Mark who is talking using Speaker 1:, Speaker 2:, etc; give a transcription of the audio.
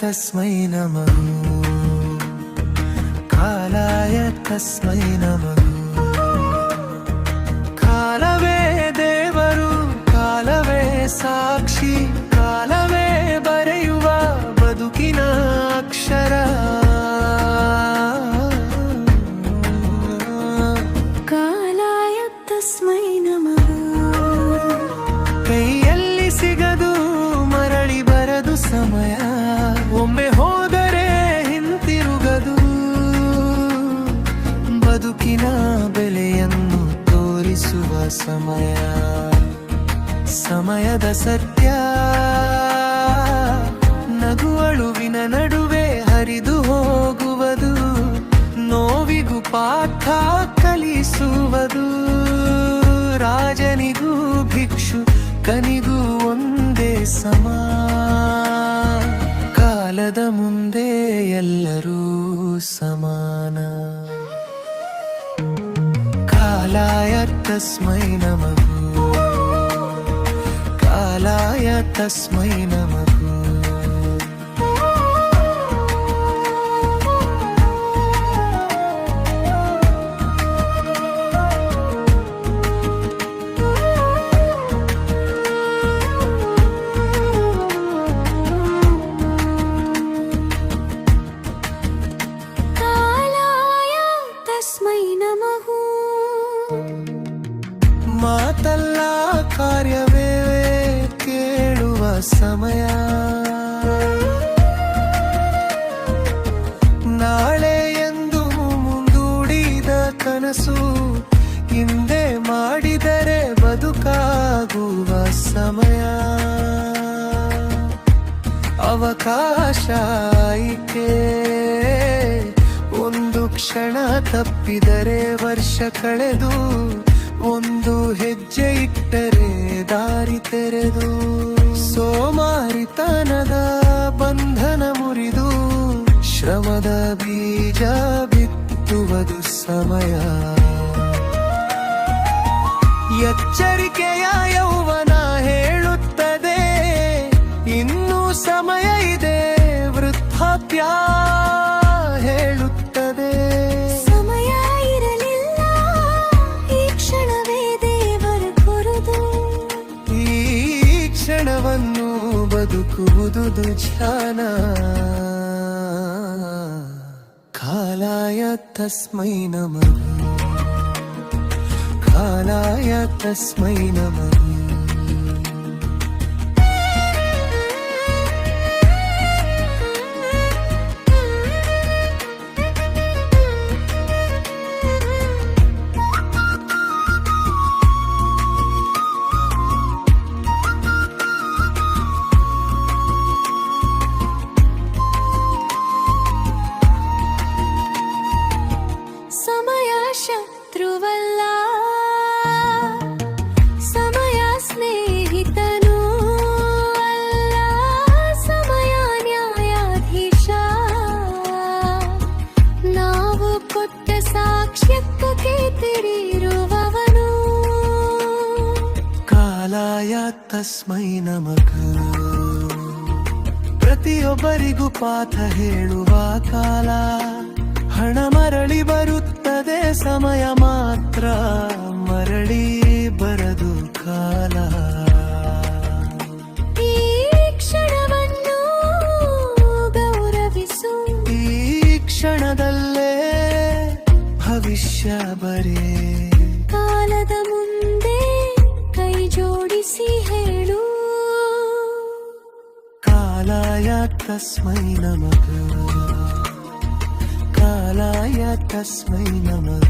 Speaker 1: तस्मै नमः कालाय तस्मै नमः कालवे देवरु कालवे साक्षी कालवे बರೆಯುವ ಬದುಕಿನ ಅಕ್ಷರ
Speaker 2: ಕಾಲಾಯ ತಸ್ಮೈ ನಮಃ
Speaker 1: ಕೈಯಲ್ಲಿ ಸಿಗದು ಮರಳಿ ಬರದು ಸಮಯ ಒಮ್ಮೆ ಹೋದರೆ ಹಿಂತಿರುಗದು ಬದುಕಿನ ಬೆಲೆಯನ್ನು ತೋರಿಸುವ ಸಮಯ ಸಮಯದ ಸತ್ಯ ನಗುವಳುವಿನ ನಡುವೆ ಹರಿದು ಹೋಗುವುದು ನೋವಿಗೂ ಪಾಠ ಕಲಿಸುವುದು ರಾಜನಿಗೂ ಭಿಕ್ಷು ಕನಿಗೂ ಒಂದೇ ಸಮ ಕಾಲದ ಮುಂದೆ ಎಲ್ಲರೂ ಸಮಾನ ಕಾಲಾಯ ತಸ್ಮೈ ನಮಃ ಕಾಲಾಯ ತಸ್ಮೈ ನಮಃ ಮಾತಲ್ಲ ಕಾರ್ಯವೇ ಕೇಳುವ ಸಮಯ ನಾಳೆ ಎಂದು ಮುಂದೂಡಿದ ಕನಸು ಹಿಂದೆ ಮಾಡಿದರೆ ಬದುಕಾಗುವ ಸಮಯ ಅವಕಾಶ ಆಯ್ಕೆ ಒಂದು ಕ್ಷಣ ತಪ್ಪಿದರೆ ವರ್ಷ ಕಳೆದು ಒಂದು ಹೆಜ್ಜೆ ಇಟ್ಟರೆ ದಾರಿ ತೆರೆದು ಸೋಮಾರಿತನದ ಬಂಧನ ಮುರಿದು ಶ್ರಮದ ಬೀಜ ಬಿತ್ತುವುದು ಸಮಯ ಎಚ್ಚರಿಕೆಯ ಯೌವನ ಹೇಳುತ್ತದೆ ಇನ್ನೂ ಸಮಯ ಇದೆ ವೃದ್ಧಾಪ್ಯ ಹೇಳುತ್ತದೆ
Speaker 2: ಸಮಯ ಇರಲಿಲ್ಲ ಈ ಕ್ಷಣವೇ ದೇವರ ಕೊರುದು
Speaker 1: ಈ ಕ್ಷಣವನ್ನು ಬದುಕುವುದು ಧ್ಯಾನ ಕಾಲಾಯ ತಸ್ಮೈ ನಮಃ ಕಾಲಾಯ ತಸ್ಮೈ ನಮಃ
Speaker 2: ಸಮಯ ಶತ್ರುವಲ್ಲ ಸಮಯ ಸ್ನೇಹಿತನೂ ಅಲ್ಲ ಸಮಯ ನ್ಯಾಯಾಧೀಶ ನಾವು ಕೊಟ್ಟ ಸಾಕ್ಷ್ಯಕ್ಕೆ ತಿರಿರುವವನು
Speaker 1: ಕಾಲಾಯ ತಸ್ಮೈ ನಮಃ ಪ್ರತಿಯೊಬ್ಬರಿಗೂ ಪಾಠ ಹೇಳುವ ಕಾಲ ಹಣ ಮರಳಿ ಬರುತ್ತದೆ ಸಮಯ ಮಾತ್ರ ಮರಳಿ ಬರದು ಕಾಲ
Speaker 2: ಈ ಕ್ಷಣವನ್ನು ಗೌರವಿಸು
Speaker 1: ಈ ಕ್ಷಣದಲ್ಲೇ ಭವಿಷ್ಯ ಬರೆ
Speaker 2: ಕಾಲದ ಮುಂದೆ ಕೈ ಜೋಡಿಸಿ ಹೇಳು
Speaker 1: ಕಾಲಾಯ ತಸ್ಮೈ ನಮಃ ಕಾಲಾಯ ತಸ್ಮೈ ನಮಃ